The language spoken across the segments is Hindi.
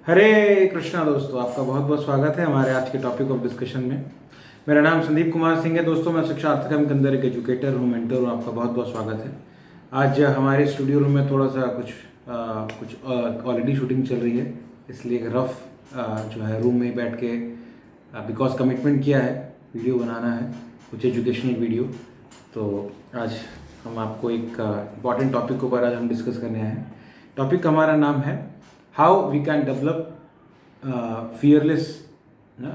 हरे कृष्णा दोस्तों, आपका बहुत बहुत स्वागत है हमारे आज के टॉपिक ऑफ डिस्कशन में। मेरा नाम संदीप कुमार सिंह है दोस्तों। मैं शिक्षार्थी के अंदर एक एजुकेटर हूँ, मेंटर हूँ। आपका बहुत बहुत स्वागत है। आज हमारे स्टूडियो रूम में थोड़ा सा कुछ ऑलरेडी शूटिंग चल रही है, इसलिए एक रफ जो है रूम में ही बैठ के बिकॉज कमिटमेंट किया है, वीडियो बनाना है, कुछ एजुकेशनल वीडियो। तो आज हम आपको एक इम्पॉर्टेंट टॉपिक के ऊपर आज हम डिस्कस करने आए हैं। टॉपिक का हमारा नाम है how we can develop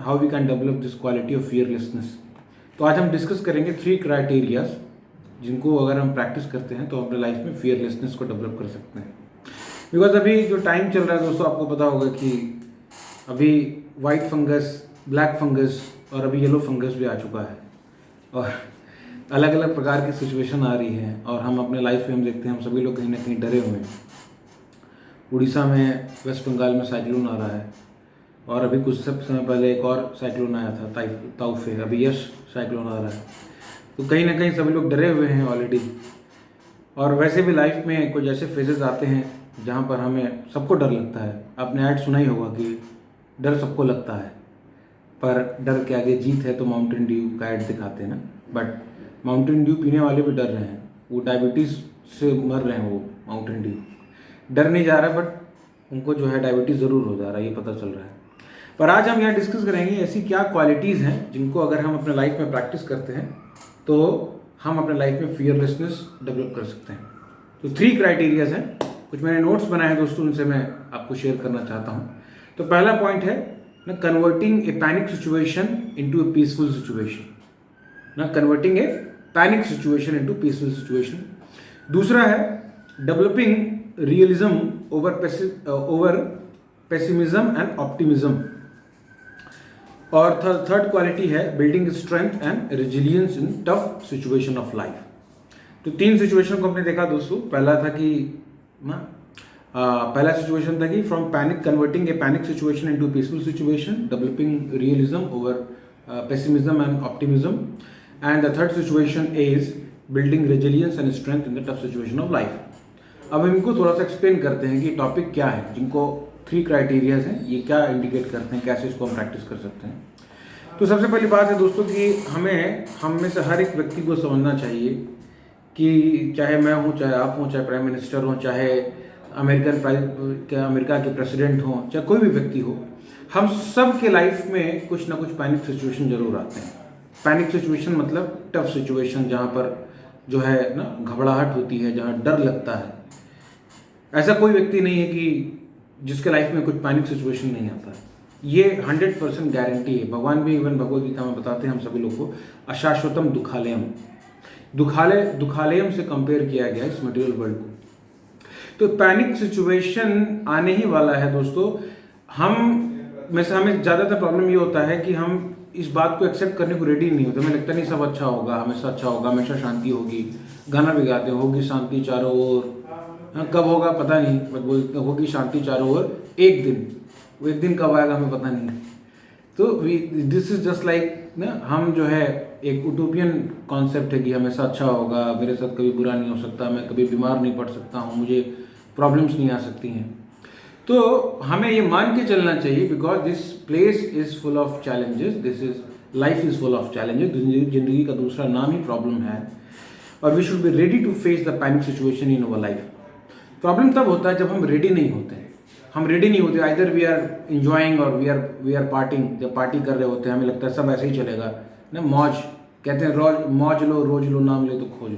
how we can develop this quality of fearlessness. तो आज हम डिस्कस करेंगे 3 क्राइटेरियाज जिनको अगर हम प्रैक्टिस करते हैं तो अपने लाइफ में फियरलेसनेस को डेवलप कर सकते हैं। बिकॉज अभी जो टाइम चल रहा है दोस्तों, आपको पता होगा कि अभी वाइट फंगस, ब्लैक फंगस और अभी येलो फंगस भी आ चुका है और अलग अलग प्रकार की सिचुएशन आ रही है। और हम अपने लाइफ में हम देखते हैं, हम सभी लोग कहीं ना कहीं डरे हुए हैं। उड़ीसा में, वेस्ट बंगाल में साइक्लोन आ रहा है और अभी कुछ समय पहले एक और साइक्लोन आया था ताउफे, अभी यश साइक्लोन आ रहा है। तो कहीं ना कहीं सभी लोग डरे हुए हैं ऑलरेडी। और वैसे भी लाइफ में कुछ ऐसे फेजेस आते हैं जहाँ पर हमें सबको डर लगता है। आपने ऐड सुना ही होगा कि डर सबको लगता है, पर डर के आगे जीत है, तो माउंटेन ड्यू का ऐड दिखाते हैं ना। बट माउंटेन ड्यू पीने वाले भी डर रहे हैं, वो डायबिटीज़ से मर रहे हैं। वो माउंटेन ड्यू डर नहीं जा रहा, बट उनको जो है डायबिटीज़ ज़रूर हो जा रहा है, ये पता चल रहा है। पर आज हम यहाँ डिस्कस करेंगे ऐसी क्या क्वालिटीज़ हैं जिनको अगर हम अपने लाइफ में प्रैक्टिस करते हैं तो हम अपने लाइफ में फियरलेसनेस डेवलप कर सकते हैं। तो 3 क्राइटेरियाज हैं, कुछ मैंने नोट्स बनाए हैं दोस्तों, उनसे मैं आपको शेयर करना चाहता हूँ। तो पहला पॉइंट है ना, converting a panic situation into a peaceful situation. ना converting a panic situation into peaceful situation. दूसरा है developing realism over pessimism and optimism. और थर्ड क्वालिटी है building strength and resilience in tough situation of life. तो 3 सिचुएशन को हमने देखा दोस्तों। पहला था कि पहला सिचुएशन था कि from panic, converting a panic situation into peaceful situation, developing realism over pessimism and optimism. And the third situation is building resilience and strength in the tough situation of life. अब हम इनको थोड़ा सा एक्सप्लेन करते हैं कि टॉपिक क्या है, जिनको 3 क्राइटेरियाज हैं, ये क्या इंडिकेट करते हैं, कैसे इसको हम प्रैक्टिस कर सकते हैं। तो सबसे पहली बात है दोस्तों कि हम में से हर एक व्यक्ति को समझना चाहिए कि चाहे मैं हूँ, चाहे आप हों, चाहे प्राइम मिनिस्टर हों, चाहे अमेरिका के प्रेसिडेंट हों, चाहे कोई भी व्यक्ति हो, हम सब के लाइफ में कुछ ना कुछ पैनिक सिचुएशन जरूर आते हैं। पैनिक सिचुएशन मतलब टफ सिचुएशन, जहाँ पर जो है ना घबराहट होती है, जहाँ डर लगता है। ऐसा कोई व्यक्ति नहीं है कि जिसके लाइफ में कुछ पैनिक सिचुएशन नहीं आता है। ये 100% गारंटी है। भगवान भी इवन भगवद गीता में बताते हैं हम सभी लोग को, अशाश्वतम दुखालयम, दुखालयम से कंपेयर किया गया इस मटेरियल वर्ल्ड को। तो पैनिक सिचुएशन आने ही वाला है दोस्तों। हमें ज़्यादातर प्रॉब्लम ये होता है कि हम इस बात को एक्सेप्ट करने को रेडी नहीं होते। हमें लगता नहीं सब अच्छा होगा, हमेशा अच्छा होगा, हमेशा शांति होगी। गाना भी गाते होगी शांति चारों ओर, कब होगा पता नहीं, बट बोलते होगी शांति चारों ओर एक दिन। वो एक दिन कब आएगा हमें पता नहीं। तो दिस इज जस्ट लाइक ना, हम जो है एक यूटोपियन कॉन्सेप्ट है कि हमेशा अच्छा होगा, मेरे साथ कभी बुरा नहीं हो सकता, मैं कभी बीमार नहीं पड़ सकता हूँ, मुझे प्रॉब्लम्स नहीं आ सकती हैं। तो हमें ये मान के चलना चाहिए because this place is full of challenges, this is life is full of challenges. जिंदगी का दूसरा नाम ही प्रॉब्लम है और we should be ready to face the panic situation in our life. Problem तब होता है जब हम रेडी नहीं होते हैं। हम रेडी नहीं होते, आइदर वी आर इंजॉइंग और वी आर पार्टिंग। जब पार्टी कर रहे होते हैं हमें लगता है सब ऐसे ही चलेगा ना, मौज कहते हैं, मौज लो, रोज लो, नाम ले तो खोज लो।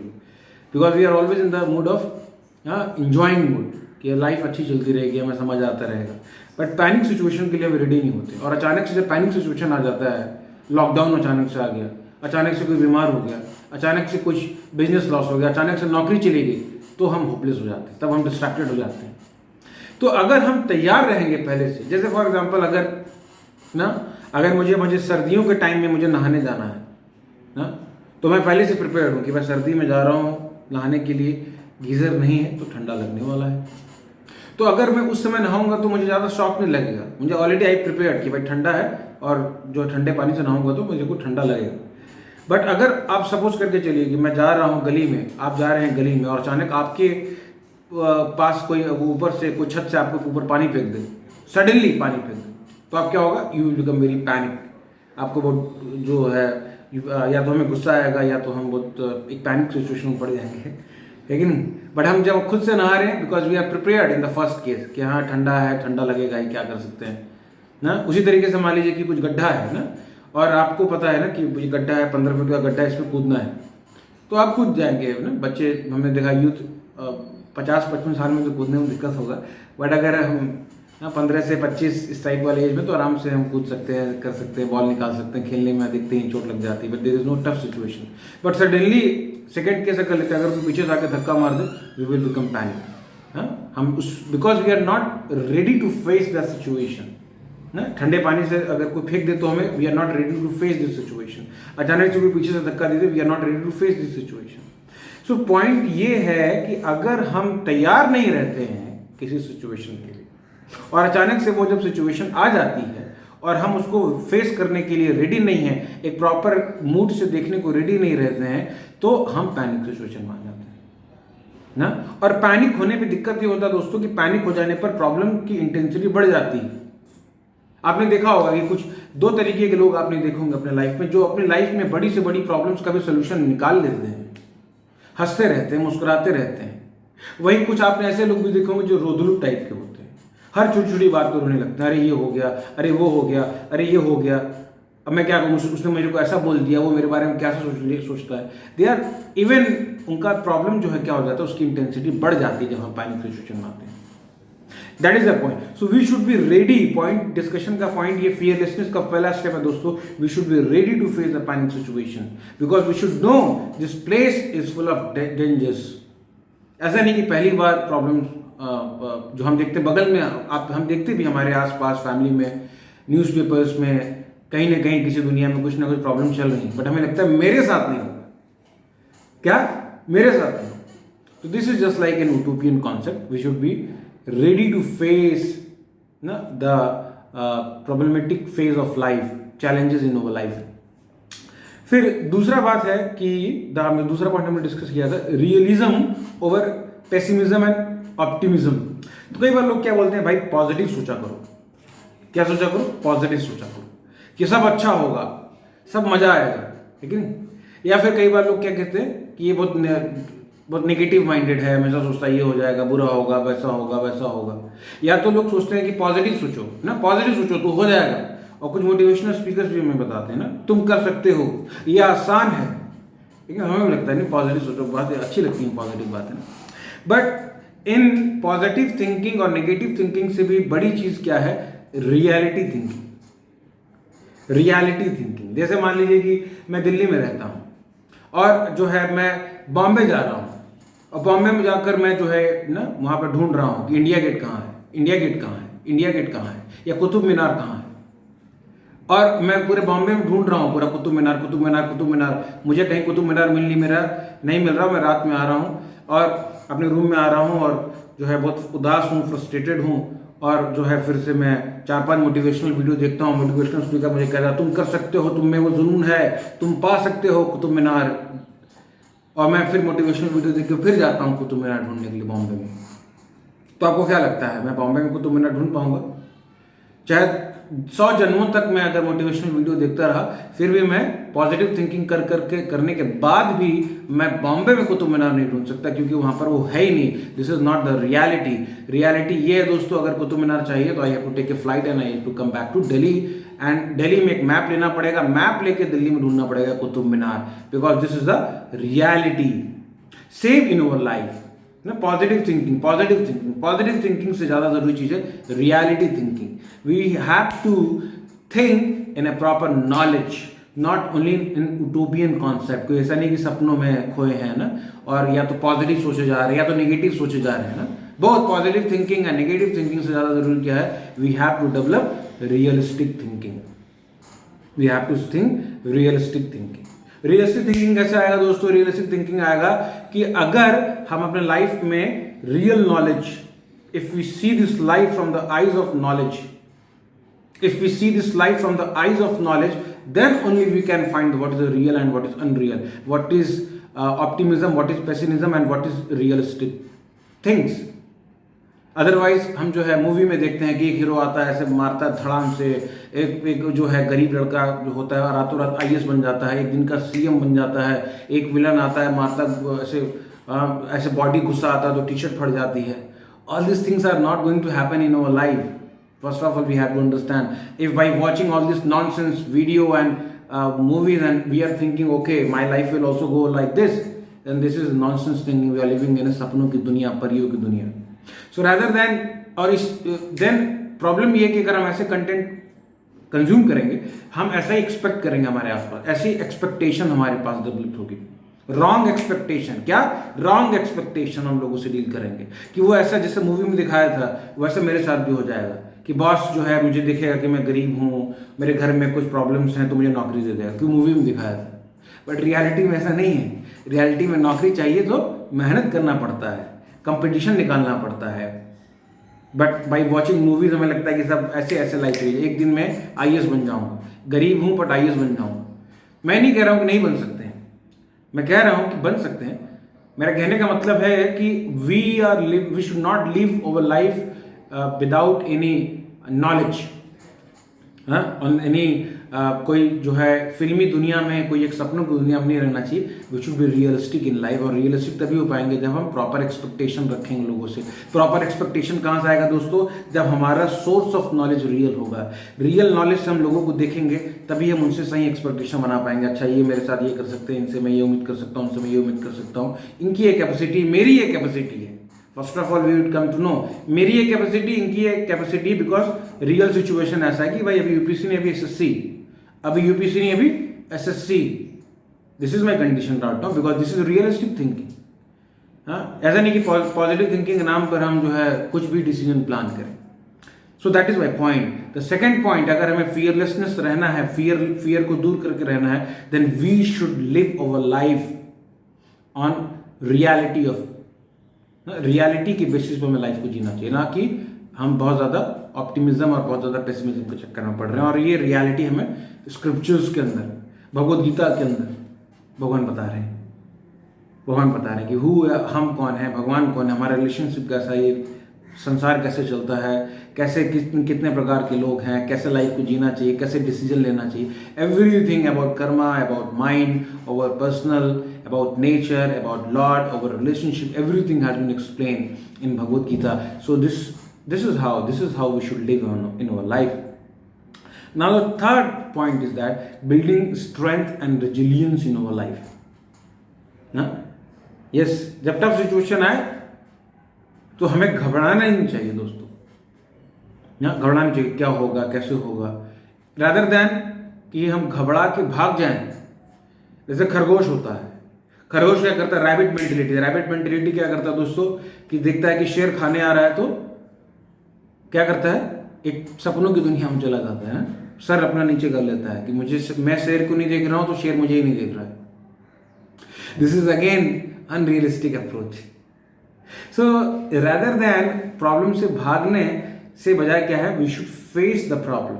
Because we are always in the mood of enjoying mood कि लाइफ अच्छी चलती रहेगी, हमें समझ आता रहेगा। बट पैनिक सिचुएशन के लिए हम रेडी नहीं होते। और अचानक से जब पैनिक सिचुएशन आ जाता है, लॉकडाउन अचानक से आ गया, अचानक से कोई बीमार हो गया, अचानक से कुछ बिजनेस लॉस हो गया, अचानक से नौकरी चली गई, तो हम होपलेस हो जाते हैं, तब हम डिस्ट्रैक्टेड हो जाते हैं। तो अगर हम तैयार रहेंगे पहले से, जैसे फॉर एग्जांपल अगर मुझे सर्दियों के टाइम में मुझे नहाने जाना है ना, तो मैं पहले से प्रिपेयर हूँ कि मैं सर्दी में जा रहा हूँ नहाने के लिए, गीज़र नहीं है तो ठंडा लगने वाला है। तो अगर मैं उस समय नहाऊंगा तो मुझे ज़्यादा शॉक नहीं लगेगा, मुझे ऑलरेडी आई प्रिपेयर्ड कि भाई ठंडा है और जो ठंडे पानी से नहाऊंगा तो मुझे को ठंडा लगेगा। बट अगर आप सपोज करके चलिए कि मैं जा रहा हूँ गली में, आप जा रहे हैं गली में और अचानक आपके पास कोई ऊपर से कोई छत से आपके ऊपर पानी फेंक दे, सडनली पानी फेंक दो, तो आप क्या होगा, you will become very panic. आपको बहुत जो है या तो हमें गुस्सा आएगा या तो हम बहुत एक पैनिक सिचुएशन में पड़ जाएंगे, है कि नहीं। बट हम जब खुद से नहा रहे हैं because we are prepared in the first case कि हाँ ठंडा है, ठंडा लगेगा ही, क्या कर सकते हैं ना। उसी तरीके से मान लीजिए कि कुछ गड्ढा है ना, और आपको पता है ना कि ये गड्ढा है, 15 फुट का गड्ढा है, इसमें कूदना है, तो आप कूद जाएंगे ना। बच्चे हमने देखा यूथ 50-55 साल में तो कूदने में दिक्कत होगा, बट अगर हम 15 से 25 इस टाइप वाले एज में तो आराम से हम कूद सकते हैं, कर सकते हैं, बॉल निकाल सकते हैं। खेलने में देखते ही चोट लग जाती है, but there is no tough situation. But suddenly second case कर लेते हैं, अगर कोई पीछे से आके धक्का मार दे, वी विल बिकम पैनिक। हम उस because we are not ready to face the situation ना। ठंडे पानी से अगर कोई फेंक दे तो हमें we are not ready to face this situation. अचानक से कोई पीछे से धक्का दे दे, we are not ready to face this situation. So point ये है कि अगर हम तैयार नहीं रहते हैं किसी सिचुएशन के लिए, और अचानक से वो जब सिचुएशन आ जाती है और हम उसको फेस करने के लिए रेडी नहीं है, एक प्रॉपर मूड से देखने को रेडी नहीं रहते हैं, तो हम पैनिक सिचुएशन में आ जाते हैं ना। और पैनिक होने पे दिक्कत ये होता है दोस्तों कि पैनिक हो जाने पर प्रॉब्लम की इंटेंसिटी बढ़ जाती है। आपने देखा होगा कि कुछ 2 तरीके के लोग आपने देखे होंगे अपने लाइफ में, जो अपने लाइफ में बड़ी से बड़ी प्रॉब्लम्स का भी सोल्यूशन निकाल लेते हैं, हंसते रहते हैं, मुस्कुराते रहते हैं। वहीं कुछ आपने ऐसे लोग भी देखे होंगे जो रोदलू टाइप के होते हैं, हर छोटी छोटी बात पर रोने लगते हैं, अरे ये हो गया, अरे वो हो गया, अरे ये हो गया, अब मैं क्या कहूँ, उसने मेरे को ऐसा बोल दिया, वो मेरे बारे में क्या सोचता है। दे आर इवन उनका प्रॉब्लम जो है क्या हो जाता है, उसकी इंटेंसिटी बढ़ जाती है जब हम पैनिक सिचुएशन में आते हैं। That is the point. So we should be ready. Point discussion का पॉइंट ये फियरलेसनेस का पहला स्टेप है दोस्तों। We should be ready to face the panic situation because we should know this place is full of dangers. ऐसा नहीं कि पहली बार प्रॉब्लम जो हम देखते बगल में, आप हम देखते भी हमारे आसपास फैमिली में, न्यूज़पेपर्स में, कहीं ना कहीं किसी दुनिया में कुछ ना कुछ प्रॉब्लम चल रही है, बट हमें लगता है मेरे साथ नहीं होगा, क्या मेरे साथ नहीं होगा। तो this is just like an utopian concept. We should be ready to face the problematic phase of life, challenges in our life. फिर दूसरा बात है कि हमने दूसरा पॉइंट हमने डिस्कस किया था, realism over pessimism and optimism. तो कई बार लोग क्या बोलते हैं, भाई पॉजिटिव सोचा करो। क्या सोचा करो? पॉजिटिव सोचा करो कि सब अच्छा होगा, सब मजा आएगा, ठीक है नहीं। या फिर कई बार लोग क्या कहते हैं कि ये बहुत नेगेटिव माइंडेड है, हमेशा सोचता है ये हो जाएगा, बुरा होगा, वैसा होगा, वैसा होगा। या तो लोग सोचते हैं कि पॉजिटिव सोचो ना, पॉजिटिव सोचो तो हो जाएगा। और कुछ मोटिवेशनल स्पीकर्स भी हमें बताते हैं ना, तुम कर सकते हो, ये आसान है, ठीक है। हमें लगता है नहीं पॉजिटिव सोचो, बातें अच्छी लगती हैं पॉजिटिव बातें, बट इन पॉजिटिव थिंकिंग और नेगेटिव थिंकिंग से भी बड़ी चीज क्या है, रियलिटी थिंकिंग। रियलिटी थिंकिंग, जैसे मान लीजिए कि मैं दिल्ली में रहता हूं और जो है मैं बॉम्बे जा रहा हूं, और बॉम्बे में जाकर मैं जो है ना वहां पर ढूंढ रहा हूं कि इंडिया गेट कहाँ है, इंडिया गेट कहाँ है, इंडिया गेट कहाँ है, या कुतुब मीनार कहाँ है। और मैं पूरे बॉम्बे में ढूंढ रहा हूँ पूरा कुतुब मीनार, कुतुब मीनार, कुतुब मीनार। मुझे कहीं कुतुब मीनार नहीं मिल रहा। मैं रात में आ रहा हूँ और अपने रूम में आ रहा हूँ और जो है बहुत उदास हूँ, फ्रस्ट्रेटेड हूँ। और जो है फिर से मैं 4-5 मोटिवेशनल वीडियो देखता हूँ। मोटिवेशनल स्पीकर मुझे कहता है तुम कर सकते हो, तुम में वो जुनून है, तुम पा सकते हो कुतुब मीनार। और मैं फिर मोटिवेशनल वीडियो देख के फिर जाता हूँ कुतुब मीनार ढूंढने के लिए बॉम्बे में। तो आपको क्या लगता है मैं बॉम्बे में कुतुब मीनार ढूंढ पाऊंगा? चाहे 100 जन्मों तक मैं अगर मोटिवेशनल वीडियो देखता रहा, फिर भी मैं पॉजिटिव थिंकिंग करने के बाद भी मैं बॉम्बे में कुतुब मीनार नहीं ढूंढ सकता, क्योंकि वहां पर वो है ही नहीं। This is not the reality. Reality ये है दोस्तों, अगर कुतुब मीनार चाहिए तो I have to take a flight and I have to come back to Delhi. एंड दिल्ली में एक मैप लेना पड़ेगा, मैप लेके दिल्ली में ढूंढना पड़ेगा Qutub Minar, because this is the reality. Same in our life ना, पॉजिटिव थिंकिंग से ज्यादा जरूरी चीज है reality thinking. We have to think in a proper knowledge, not only in utopian concept. कोई ऐसा नहीं कि सपनों में खोए हैं ना, और या तो पॉजिटिव सोचे जा रहे हैं या तो नेगेटिव सोचे जा रहे हैं ना। बहुत positive thinking and negative thinking से ज्यादा जरूरी क्या है, we have to develop realistic thinking. We have to think realistic thinking. Realistic thinking कैसे आएगा दोस्तों? रियलिस्टिक थिंकिंग आएगा कि अगर हम अपने लाइफ में real knowledge, if we see this life from the eyes of knowledge, if we see this life from the eyes of knowledge, then only we can find what is real and what is unreal, what is optimism, what is pessimism, and what is realistic things. Otherwise हम जो है मूवी में देखते हैं कि एक हीरो आता है, ऐसे मारता है धड़ाम से, एक जो है गरीब लड़का जो होता है रातों रात आईएएस बन जाता है, एक दिन का सीएम बन जाता है। एक विलन आता है, मारता ऐसे बॉडी गुस्सा आता है तो टी शर्ट फट जाती है। All this things are not going to happen in our life. First of all, we have to understand, if by watching all this nonsense video and movies and we are thinking, okay, my life will also go like this, then this is nonsense thinking. We are living in a सपनों की दुनिया, परियों की दुनिया. So rather than, और इस then प्रॉब्लम ये है कि अगर हम ऐसे कंटेंट कंज्यूम करेंगे, हम ऐसा ही एक्सपेक्ट करेंगे हमारे आसपास, ऐसी एक्सपेक्टेशन हमारे पास डेवलप होगी. रॉन्ग एक्सपेक्टेशन, क्या रॉन्ग एक्सपेक्टेशन हम लोगों से डील करेंगे कि वो ऐसा जैसे मूवी में दिखाया था वैसे मेरे साथ भी हो जाएगा कि बॉस जो है मुझे दिखेगा कि मैं गरीब हूँ, मेरे घर में कुछ प्रॉब्लम्स हैं तो मुझे नौकरी दे देगा, क्योंकि मूवी में दिखाया था. बट रियलिटी में ऐसा नहीं है. रियलिटी में नौकरी चाहिए तो मेहनत करना पड़ता है, कंपटीशन निकालना पड़ता है. बट बाई वॉचिंग मूवीज हमें लगता है कि सब ऐसे ऐसे लाइफ है, एक दिन में आईएएस बन जाऊंगा, गरीब हूँ बट आईएएस बन जाऊंगा. मैं नहीं कह रहा हूँ कि नहीं बन सकते हैं, मैं कह रहा हूँ कि बन सकते हैं. मेरा कहने का मतलब है कि we should not live over life without any knowledge, on any कोई जो है फिल्मी दुनिया में, कोई एक सपनों की दुनिया में नहीं रहना चाहिए. We should be realistic in life. और रियलिस्टिक तभी हो पाएंगे जब हम प्रॉपर एक्सपेक्टेशन रखेंगे लोगों से. प्रॉपर एक्सपेक्टेशन कहाँ से आएगा दोस्तों? जब हमारा सोर्स ऑफ नॉलेज रियल होगा. रियल नॉलेज से हम लोगों को देखेंगे तभी हम उनसे सही एक्सपेक्टेशन बना पाएंगे. अच्छा ये मेरे साथ ये कर सकते हैं, इनसे मैं ये उम्मीद कर सकता हूँ, उनसे मैं ये उम्मीद कर सकता हूँ. इनकी ये कैपेसिटी, मेरी ये कैपेसिटी है. First of all we would come to know मेरी ये कैपेसिटी, इनकी ये कैपेसिटी, बिकॉज रियल सिचुएशन ऐसा है कि भाई अभी यूपीसी ने, अभी एसएससी, अभी यूपीसी नहीं, अभी SSC. This is my condition right now, because this is realistic thinking. ऐसा नहीं कि पॉजिटिव थिंकिंग के नाम पर हम जो है कुछ भी डिसीजन प्लान करें. So that is my point. The second point, अगर हमें फियरलेसनेस रहना है, फियर को दूर करके रहना है, then we should live our life on reality of, reality के बेसिस पर हमें लाइफ को जीना चाहिए, ना कि हम बहुत ज़्यादा ऑप्टिमिज्म और बहुत ज़्यादा पेसिमिज्म के चक्कर में पड़ रहे हैं. और ये रियलिटी हमें स्क्रिप्चर्स के अंदर, भगवद गीता के अंदर भगवान बता रहे हैं. भगवान बता रहे हैं कि हम कौन है, भगवान कौन है, हमारा रिलेशनशिप कैसा है, ये संसार कैसे चलता है, कैसे कितने प्रकार के लोग हैं, कैसे लाइफ को जीना चाहिए, कैसे डिसीजन लेना चाहिए. Everything about karma, about mind, our personal, about nature, about lord, our relationship, everything has been explained in Bhagavad Gita. So this is how we should live in our life. Now the third point is that building strength and resilience in our life. Yes, जब टफ सिचुएशन आए तो हमें घबराना ही नहीं चाहिए दोस्तों. घबराना नहीं चाहिए क्या होगा, कैसे होगा, रादर देन कि हम घबरा के भाग जाएं. जैसे खरगोश होता है, खरगोश क्या करता है? Rabbit mentality. रैबिट मेंटेलिटी क्या करता है दोस्तों कि देखता है कि शेर खाने आ रहा है तो क्या करता है? एक सपनों की दुनिया में चला जाता है, सर अपना नीचे कर लेता है कि मैं शेर को नहीं देख रहा हूं तो शेर मुझे ही नहीं देख रहा है. This is again unrealistic approach. So rather than problem से भागने से बजाय क्या है, we should face the problem,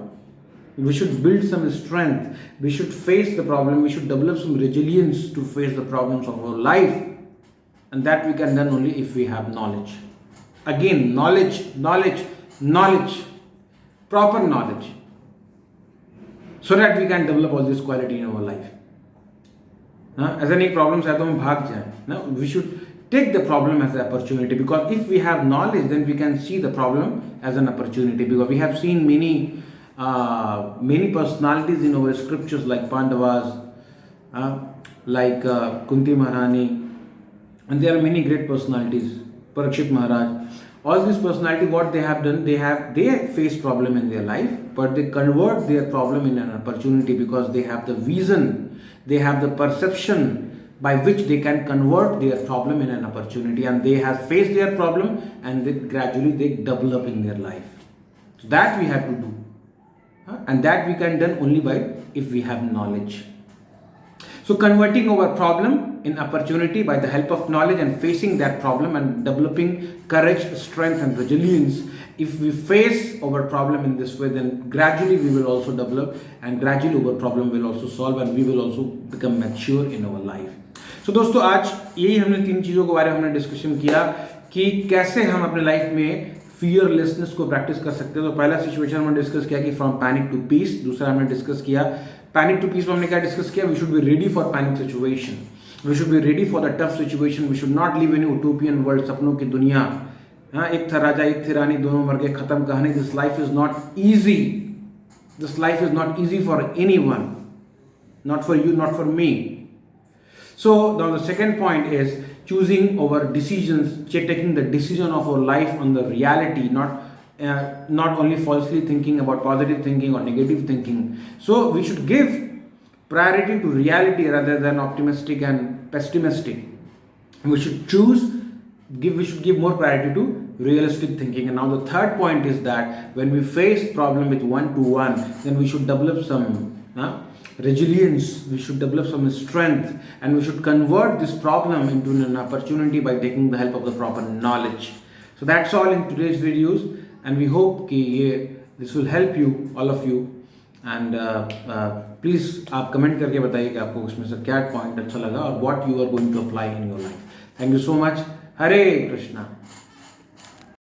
we should build some strength, we should face the problem, we should develop some resilience to face the problems of our life. And that we can done only if we have knowledge. Again knowledge, proper knowledge, so that we can develop all this quality in our life. ऐसा नहीं प्रॉब्लम्स है तो हम भाग जाएं ना. we should take the problem as an opportunity, because if we have knowledge then we can see the problem as an opportunity, because we have seen many personalities in our scriptures like Pandavas, like Kunti Maharani, and there are many great personalities, Parikshit Maharaj. All these personality, what they have done, they face problem in their life, but they convert their problem in an opportunity, because they have the vision, they have the perception by which they can convert their problem in an opportunity, and they have faced their problem and they gradually develop in their life. So that we have to do, and that we can done only by if we have knowledge. So converting our problem in opportunity by the help of knowledge and facing that problem and developing courage, strength and resilience. If we face our problem in this way, then gradually we will also develop, and gradually our problem will also solve, and we will also become mature in our life. So दोस्तों आज यही हमने 3 चीज़ों के बारे में हमने डिस्कशन किया कि कैसे हम अपने लाइफ में फियरलेसनेस को प्रैक्टिस कर सकते हैं। तो पहला सिचुएशन हमने डिस्कस किया कि फ्रॉम पैनिक टू पीस, दूसरा हमने डिस्कस किया पैनिक टू पीस में हमने क्या डिस्कस किया, we should be ready for panic situation, we should be ready for the tough situation, we should not live in utopian world, सपनों की दुनिया। हाँ, एक था राजा एक थी रानी, दोनों मर गए, खत्म कहानी। This life is not easy, this life is not easy for anyone, not for you, not for me. So now the second point is choosing our decisions, taking the decision of our life on the reality, not only falsely thinking about positive thinking or negative thinking. So we should give priority to reality rather than optimistic and pessimistic. We should give more priority to realistic thinking. And now the third point is that when we face problem with one-to-one, then we should develop some resilience, we should develop some strength, and we should convert this problem into an opportunity by taking the help of the proper knowledge. So that's all in today's videos, and we hope this will help you, all of you. And please आप कमेंट करके बताइए कि आपको उसमें से क्या पॉइंट अच्छा लगा और what you are going to apply in your life. Thank you so much. Hare Krishna.